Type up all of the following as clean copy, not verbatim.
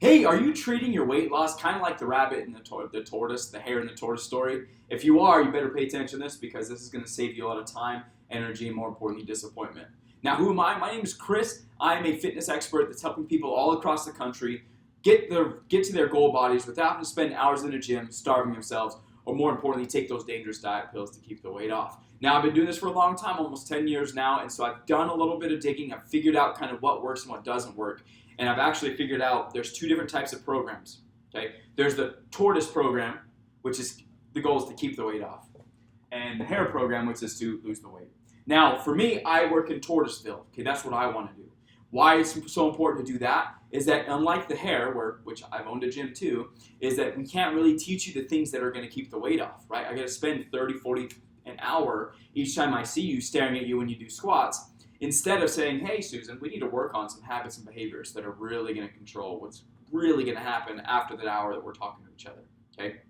Hey, are you treating your weight loss kind of like the rabbit and the tortoise, the hare and the tortoise story? If you are, you better pay attention to this because this is going to save you a lot of time, energy, and more importantly, disappointment. Now, who am I? My name is Chris. I am a fitness expert that's helping people all across the country get to their goal bodies without having to spend hours in a gym starving themselves, or more importantly, take those dangerous diet pills to keep the weight off. Now, I've been doing this for a long time, almost 10 years now, and so I've done a little bit of digging. I've figured out kind of what works and what doesn't work. And I've actually figured out there's two different types of programs. Okay, there's the Tortoise Program, which is the goal is to keep the weight off, and the Hare Program, which is to lose the weight. Now, for me, I work in Tortoiseville. Okay, that's what I want to do. Why it's so important to do that is that unlike the Hare, which I've owned a gym too, is that we can't really teach you the things that are going to keep the weight off, right? I got to spend 30, 40, an hour each time I see you staring at you when you do squats. Instead of saying, hey, Susan, we need to work on some habits and behaviors that are really going to control what's really going to happen after that hour that we're talking to each other, okay?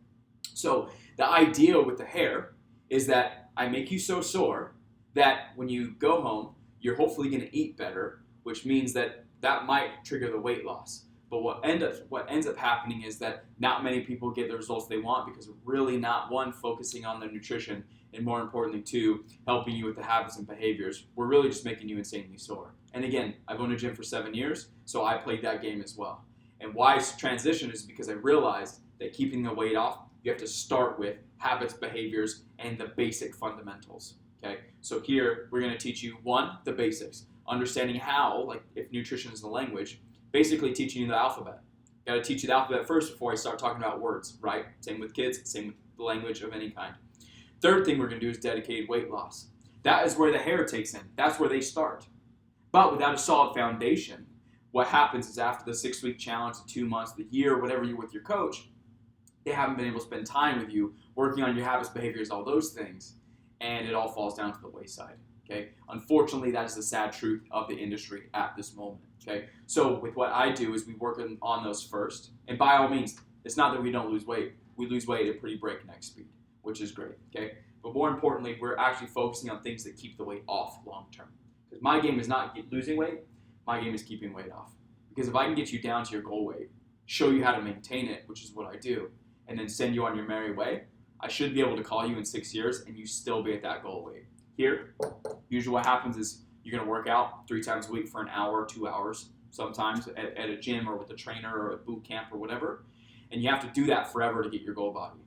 So the idea with the Hare is that I make you so sore that when you go home, you're hopefully going to eat better, which means that might trigger the weight loss. But what ends up happening is that not many people get the results they want because we're really not, one, focusing on their nutrition, and more importantly, two, helping you with the habits and behaviors. We're really just making you insanely sore. And again, I've owned a gym for 7 years, so I played that game as well. And why I transitioned is because I realized that keeping the weight off, you have to start with habits, behaviors, and the basic fundamentals. Okay? So here, we're going to teach you, one, the basics. Understanding how, like if nutrition is the language, basically teaching you the alphabet. Got to teach you the alphabet first before I start talking about words, right? Same with kids, same with the language of any kind. Third thing we're going to do is dedicated weight loss. That is where the Hare takes in. That's where they start. But without a solid foundation, what happens is after the 6-week challenge, the 2 months, the year, whatever you're with your coach, they haven't been able to spend time with you working on your habits, behaviors, all those things, and it all falls down to the wayside. Okay? Unfortunately, that is the sad truth of the industry at this moment. Okay? So with what I do is we work on those first. And by all means, it's not that we don't lose weight. We lose weight at pretty breakneck speed, which is great. Okay? But more importantly, we're actually focusing on things that keep the weight off long term. Because my game is not losing weight. My game is keeping weight off. Because if I can get you down to your goal weight, show you how to maintain it, which is what I do, and then send you on your merry way, I should be able to call you in 6 years and you still be at that goal weight. Here, usually what happens is you're going to work out 3 times a week for an hour, 2 hours, sometimes at a gym or with a trainer or a boot camp or whatever, and you have to do that forever to get your goal body.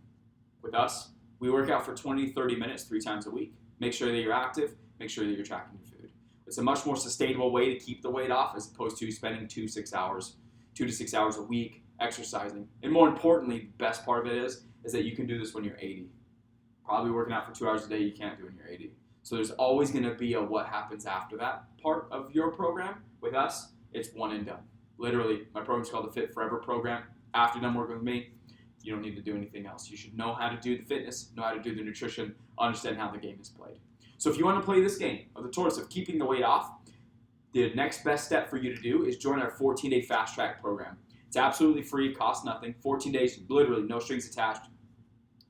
With us, we work out for 20, 30 minutes 3 times a week. Make sure that you're active, make sure that you're tracking your food. It's a much more sustainable way to keep the weight off as opposed to spending 2 to 6 hours a week exercising. And more importantly, the best part of it is that you can do this when you're 80. Probably working out for 2 hours a day you can't do when you're 80. So there's always going to be a what happens after that part of your program. With us, it's one and done. Literally, my program's called the Fit Forever Program. After you're done working with me, you don't need to do anything else. You should know how to do the fitness, know how to do the nutrition, understand how the game is played. So if you want to play this game of the tortoise of keeping the weight off, the next best step for you to do is join our 14-day fast track program. It's absolutely free, costs nothing. 14 days, literally no strings attached.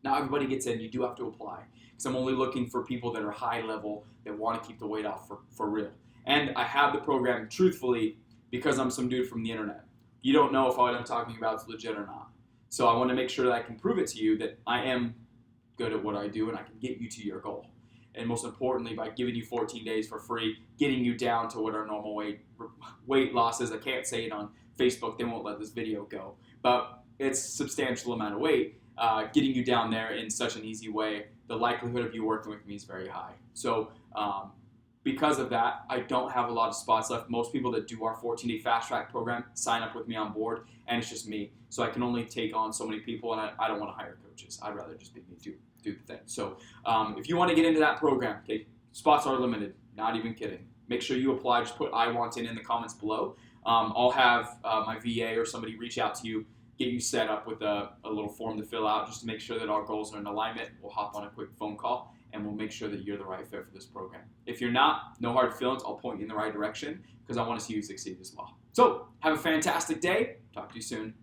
Not everybody gets in. You do have to apply. Because I'm only looking for people that are high level that want to keep the weight off for real. And I have the program, truthfully, because I'm some dude from the internet. You don't know if what I'm talking about is legit or not. So I want to make sure that I can prove it to you that I am good at what I do and I can get you to your goal. And most importantly, by giving you 14 days for free, getting you down to what our normal weight loss is. I can't say it on Facebook. They won't let this video go. But it's a substantial amount of weight. Getting you down there in such an easy way, the likelihood of you working with me is very high. So because of that, I don't have a lot of spots left. Most people that do our 14-day fast track program sign up with me on board, and it's just me. So I can only take on so many people, and I don't want to hire coaches. I'd rather just be me do the thing. So if you want to get into that program, okay, spots are limited. Not even kidding. Make sure you apply. Just put I want in the comments below. I'll have my VA or somebody reach out to you, get you set up with a little form to fill out just to make sure that our goals are in alignment. We'll hop on a quick phone call and we'll make sure that you're the right fit for this program. If you're not, no hard feelings. I'll point you in the right direction because I want to see you succeed as well. So have a fantastic day. Talk to you soon.